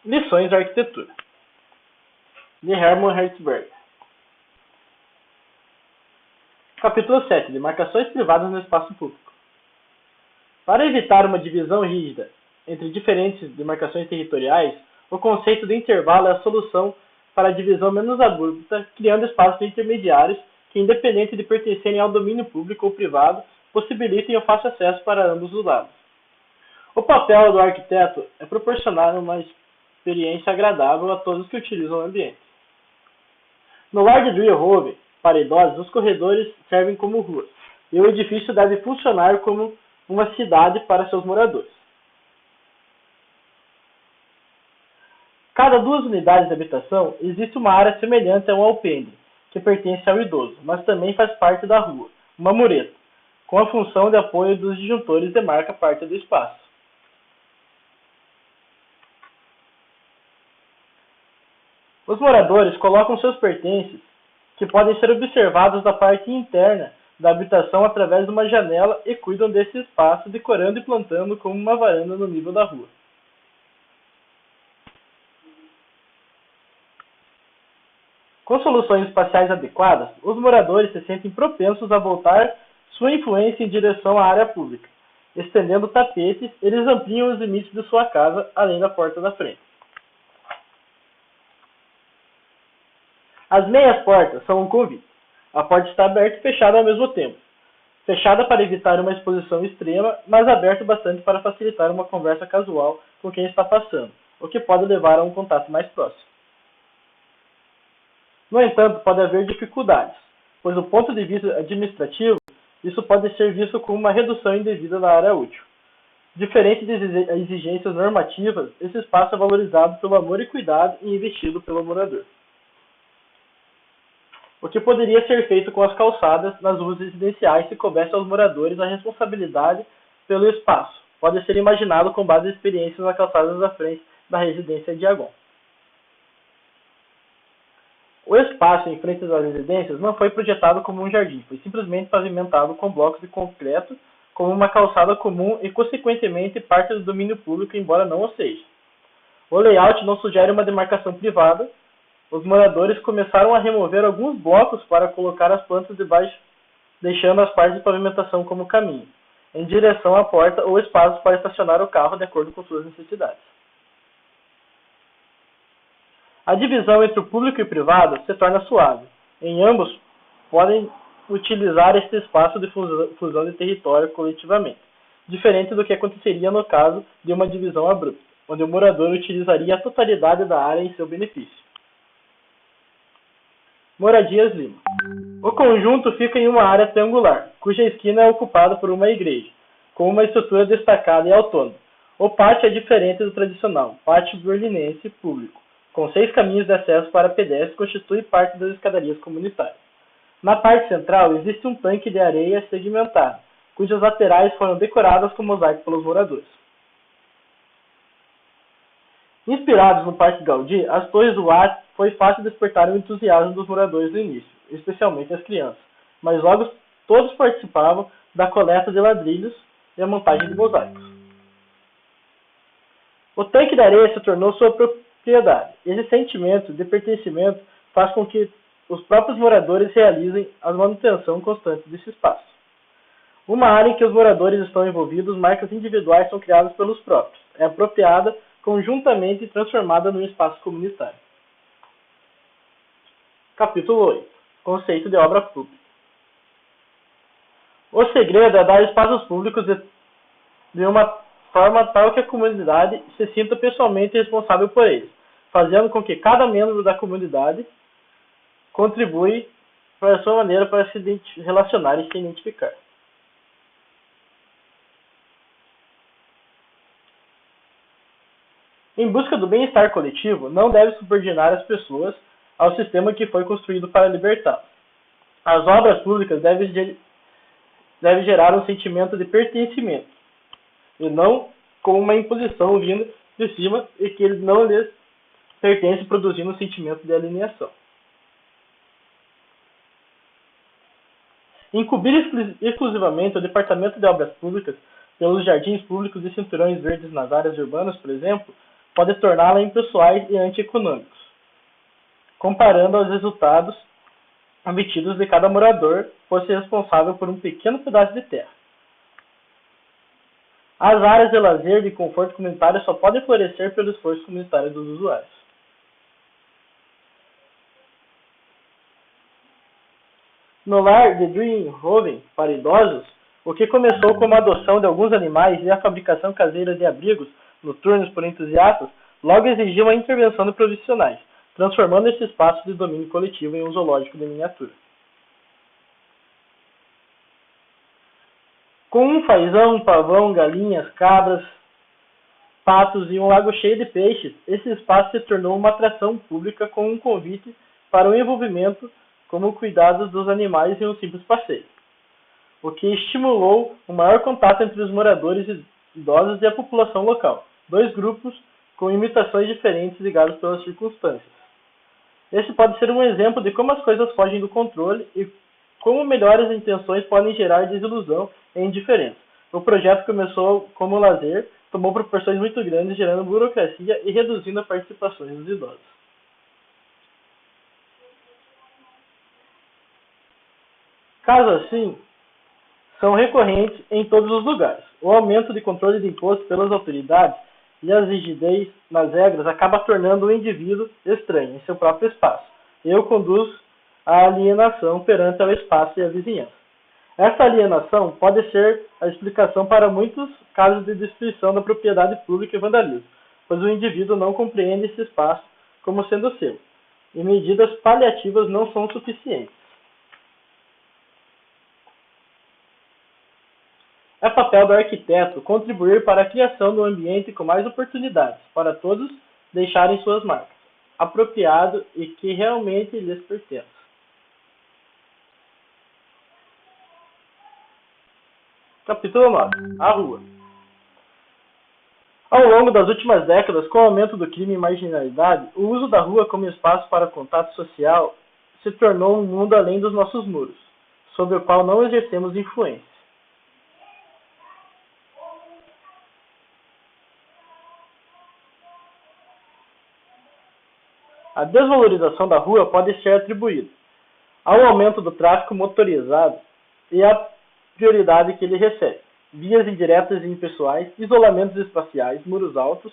Lições de arquitetura, de Hermann Hertzberg. Capítulo 7. Demarcações privadas no espaço público. Para evitar uma divisão rígida entre diferentes demarcações territoriais, o conceito de intervalo é a solução para a divisão menos abrupta, criando espaços intermediários que, independente de pertencerem ao domínio público ou privado, possibilitem o fácil acesso para ambos os lados. O papel do arquiteto é proporcionar uma experiência agradável a todos que utilizam o ambiente. No lar de Driehoven, para idosos, os corredores servem como ruas, e o edifício deve funcionar como uma cidade para seus moradores. Cada duas unidades de habitação existe uma área semelhante a um alpendre, que pertence ao idoso, mas também faz parte da rua, uma mureta, com a função de apoio dos disjuntores demarca parte do espaço. Os moradores colocam seus pertences, que podem ser observados da parte interna da habitação através de uma janela e cuidam desse espaço, decorando e plantando como uma varanda no nível da rua. Com soluções espaciais adequadas, os moradores se sentem propensos a voltar sua influência em direção à área pública. Estendendo tapetes, eles ampliam os limites de sua casa além da porta da frente. As meias portas são um convite. A porta está aberta e fechada ao mesmo tempo. Fechada para evitar uma exposição extrema, mas aberta bastante para facilitar uma conversa casual com quem está passando, o que pode levar a um contato mais próximo. No entanto, pode haver dificuldades, pois do ponto de vista administrativo, isso pode ser visto como uma redução indevida da área útil. Diferente das exigências normativas, esse espaço é valorizado pelo amor e cuidado e investido pelo morador. O que poderia ser feito com as calçadas nas ruas residenciais se coubesse aos moradores a responsabilidade pelo espaço? Pode ser imaginado com base em experiências nas calçadas da frente da residência de Agon. O espaço em frente às residências não foi projetado como um jardim, foi simplesmente pavimentado com blocos de concreto como uma calçada comum e, consequentemente, parte do domínio público, embora não o seja. O layout não sugere uma demarcação privada. Os moradores começaram a remover alguns blocos para colocar as plantas debaixo, deixando as partes de pavimentação como caminho, em direção à porta ou espaço para estacionar o carro de acordo com suas necessidades. A divisão entre o público e o privado se torna suave. Em ambos, podem utilizar este espaço de fusão de território coletivamente, diferente do que aconteceria no caso de uma divisão abrupta, onde o morador utilizaria a totalidade da área em seu benefício. Moradias Lima. O conjunto fica em uma área triangular, cuja esquina é ocupada por uma igreja, com uma estrutura destacada e autônoma. O pátio é diferente do tradicional pátio berlinense público, com 6 caminhos de acesso para pedestres, constitui parte das escadarias comunitárias. Na parte central existe um tanque de areia segmentado, cujas laterais foram decoradas com mosaico pelos moradores. Inspirados no Parque Gaudí, as torres do ar foi fácil despertar o entusiasmo dos moradores no início, especialmente as crianças, mas logo todos participavam da coleta de ladrilhos e a montagem de mosaicos. O tanque de areia se tornou sua propriedade. Esse sentimento de pertencimento faz com que os próprios moradores realizem a manutenção constante desse espaço. Uma área em que os moradores estão envolvidos, marcas individuais são criadas pelos próprios. É apropriada conjuntamente e transformada num espaço comunitário. Capítulo 8. Conceito de obra pública. O segredo é dar espaços públicos de uma forma tal que a comunidade se sinta pessoalmente responsável por eles, fazendo com que cada membro da comunidade contribui para a sua maneira para se relacionar e se identificar. Em busca do bem-estar coletivo, não deve subordinar as pessoas ao sistema que foi construído para libertá-las. As obras públicas devem gerar um sentimento de pertencimento, e não com uma imposição vindo de cima e que eles não lhes pertence, produzindo um sentimento de alienação. Incumbir exclusivamente o Departamento de Obras Públicas pelos jardins públicos e cinturões verdes nas áreas urbanas, por exemplo, pode torná-la impessoais e antieconômicos, comparando aos resultados obtidos de cada morador fosse responsável por um pequeno pedaço de terra. As áreas de lazer e de conforto comunitário só podem florescer pelo esforço comunitário dos usuários. No lar de Dreamhoven para idosos, o que começou como a adoção de alguns animais e a fabricação caseira de abrigos noturnos por entusiastas, logo exigiu a intervenção de profissionais, transformando esse espaço de domínio coletivo em um zoológico de miniatura. Com um fazão, pavão, galinhas, cabras, patos e um lago cheio de peixes, esse espaço se tornou uma atração pública com um convite para o envolvimento como cuidados dos animais em um simples passeio, o que estimulou um maior contato entre os moradores idosos e a população local, dois grupos com imitações diferentes ligados pelas circunstâncias. Esse pode ser um exemplo de como as coisas fogem do controle e como melhores intenções podem gerar desilusão e indiferença. O projeto começou como lazer, tomou proporções muito grandes, gerando burocracia e reduzindo a participação dos idosos. Casos assim são recorrentes em todos os lugares. O aumento de controle de imposto pelas autoridades e a rigidez nas regras acaba tornando o indivíduo estranho em seu próprio espaço e o conduz à alienação perante o espaço e a vizinhança. Essa alienação pode ser a explicação para muitos casos de destruição da propriedade pública e vandalismo, pois o indivíduo não compreende esse espaço como sendo seu, e medidas paliativas não são suficientes. É papel do arquiteto contribuir para a criação de um ambiente com mais oportunidades para todos deixarem suas marcas, apropriado e que realmente lhes pertence. Capítulo 9. A rua. Ao longo das últimas décadas, com o aumento do crime e marginalidade, o uso da rua como espaço para contato social se tornou um mundo além dos nossos muros, sobre o qual não exercemos influência. A desvalorização da rua pode ser atribuída ao aumento do tráfego motorizado e à prioridade que ele recebe, vias indiretas e impessoais, isolamentos espaciais, muros altos,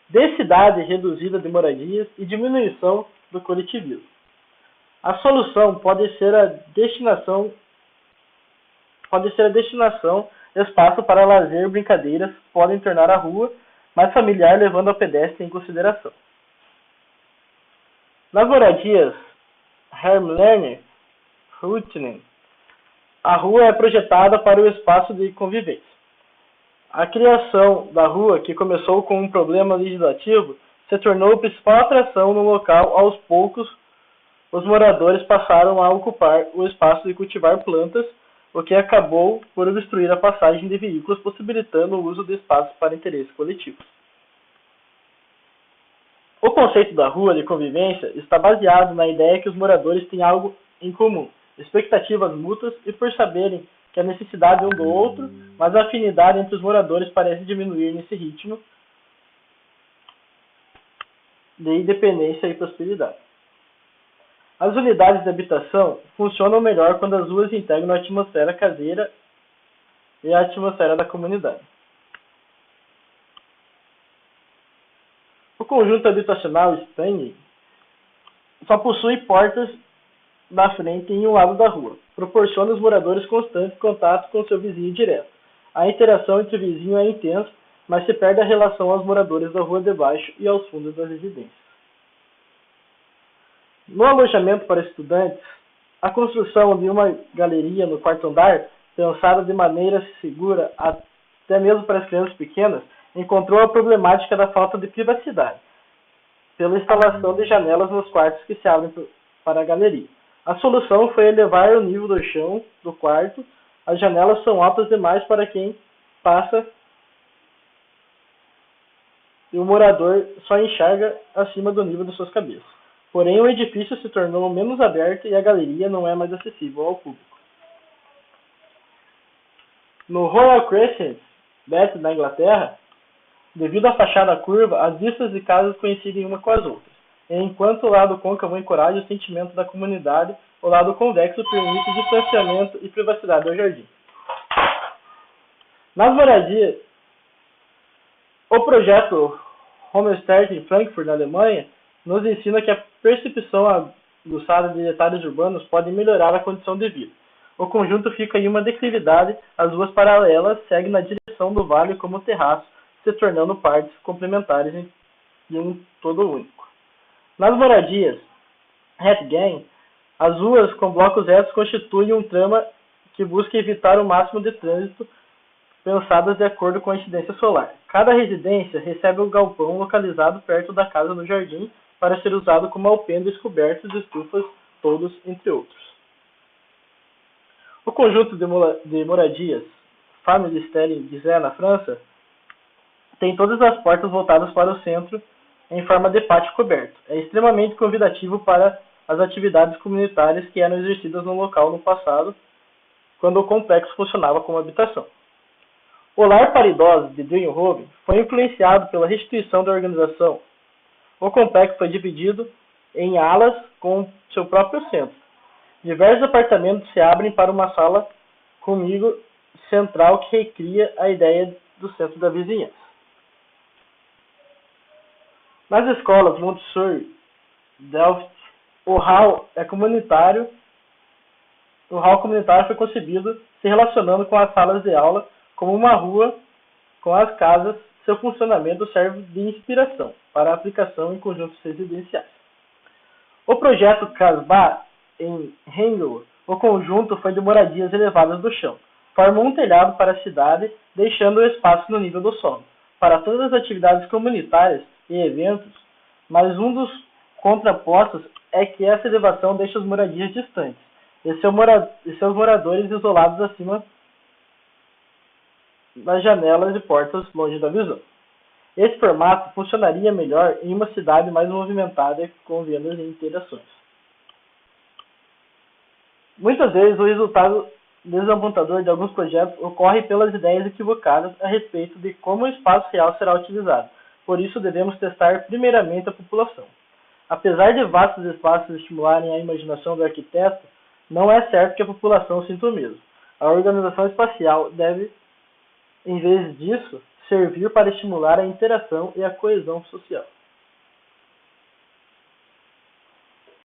densidade reduzida de moradias e diminuição do coletivismo. A solução pode ser a destinação espaço para lazer e brincadeiras podem tornar a rua mais familiar, levando ao pedestre em consideração. Nas moradias Hermlerner, Rutinen, a rua é projetada para o espaço de convivência. A criação da rua, que começou com um problema legislativo, se tornou a principal atração no local. Aos poucos, os moradores passaram a ocupar o espaço de cultivar plantas, o que acabou por obstruir a passagem de veículos, possibilitando o uso de espaços para interesses coletivos. O conceito da rua de convivência está baseado na ideia que os moradores têm algo em comum, expectativas mútuas e por saberem que a necessidade um do outro, mas a afinidade entre os moradores parece diminuir nesse ritmo de independência e prosperidade. As unidades de habitação funcionam melhor quando as ruas integram a atmosfera caseira e a atmosfera da comunidade. O conjunto habitacional Stanley só possui portas na frente e em um lado da rua. Proporciona aos moradores constante contato com seu vizinho direto. A interação entre o vizinho é intensa, mas se perde a relação aos moradores da rua de baixo e aos fundos das residências. No alojamento para estudantes, a construção de uma galeria no quarto andar, pensada de maneira segura até mesmo para as crianças pequenas, encontrou a problemática da falta de privacidade, pela instalação de janelas nos quartos que se abrem para a galeria. A solução foi elevar o nível do chão do quarto. As janelas são altas demais para quem passa e o morador só enxerga acima do nível de suas cabeças. Porém, o edifício se tornou menos aberto e a galeria não é mais acessível ao público. No Royal Crescent, Bath, na Inglaterra, Devido à fachada curva, as vistas de casas coincidem uma com as outras, enquanto o lado côncavo encoraja o sentimento da comunidade, o lado convexo permite distanciamento e privacidade ao jardim. Nas moradias, o projeto Homestart em Frankfurt, na Alemanha, nos ensina que a percepção aguçada de detalhes urbanos pode melhorar a condição de vida. O conjunto fica em uma declividade, as ruas paralelas seguem na direção do vale como terraço, se tornando partes complementares de um todo único. Nas moradias Hetgang, as ruas com blocos retos constituem um trama que busca evitar o máximo de trânsito, pensadas de acordo com a incidência solar. Cada residência recebe um galpão localizado perto da casa do jardim para ser usado como alpendres cobertos de estufas, todos entre outros. O conjunto de moradias Famille Stelling Gizeh, na França, tem todas as portas voltadas para o centro em forma de pátio coberto. É extremamente convidativo para as atividades comunitárias que eram exercidas no local no passado, quando o complexo funcionava como habitação. O lar para idosos de Duinhoven foi influenciado pela restituição da organização. O complexo foi dividido em alas com seu próprio centro. Diversos apartamentos se abrem para uma sala comigo central que recria a ideia do centro da vizinhança. Nas escolas Montessori, Delft, o hall comunitário foi concebido se relacionando com as salas de aula como uma rua com as casas. Seu funcionamento serve de inspiração para a aplicação em conjuntos residenciais. O projeto Casbah, em Hengel, o conjunto foi de moradias elevadas do chão. Forma um telhado para a cidade, deixando o espaço no nível do solo, para todas as atividades comunitárias e eventos, mas um dos contrapostos é que essa elevação deixa as moradias distantes, e seus moradores isolados acima das janelas e portas longe da visão. Esse formato funcionaria melhor em uma cidade mais movimentada com vendas e interações. Muitas vezes o resultado desapontador de alguns projetos ocorre pelas ideias equivocadas a respeito de como o espaço real será utilizado. Por isso devemos testar primeiramente a população. Apesar de vastos espaços estimularem a imaginação do arquiteto, não é certo que a população sinta o mesmo. A organização espacial deve, em vez disso, servir para estimular a interação e a coesão social.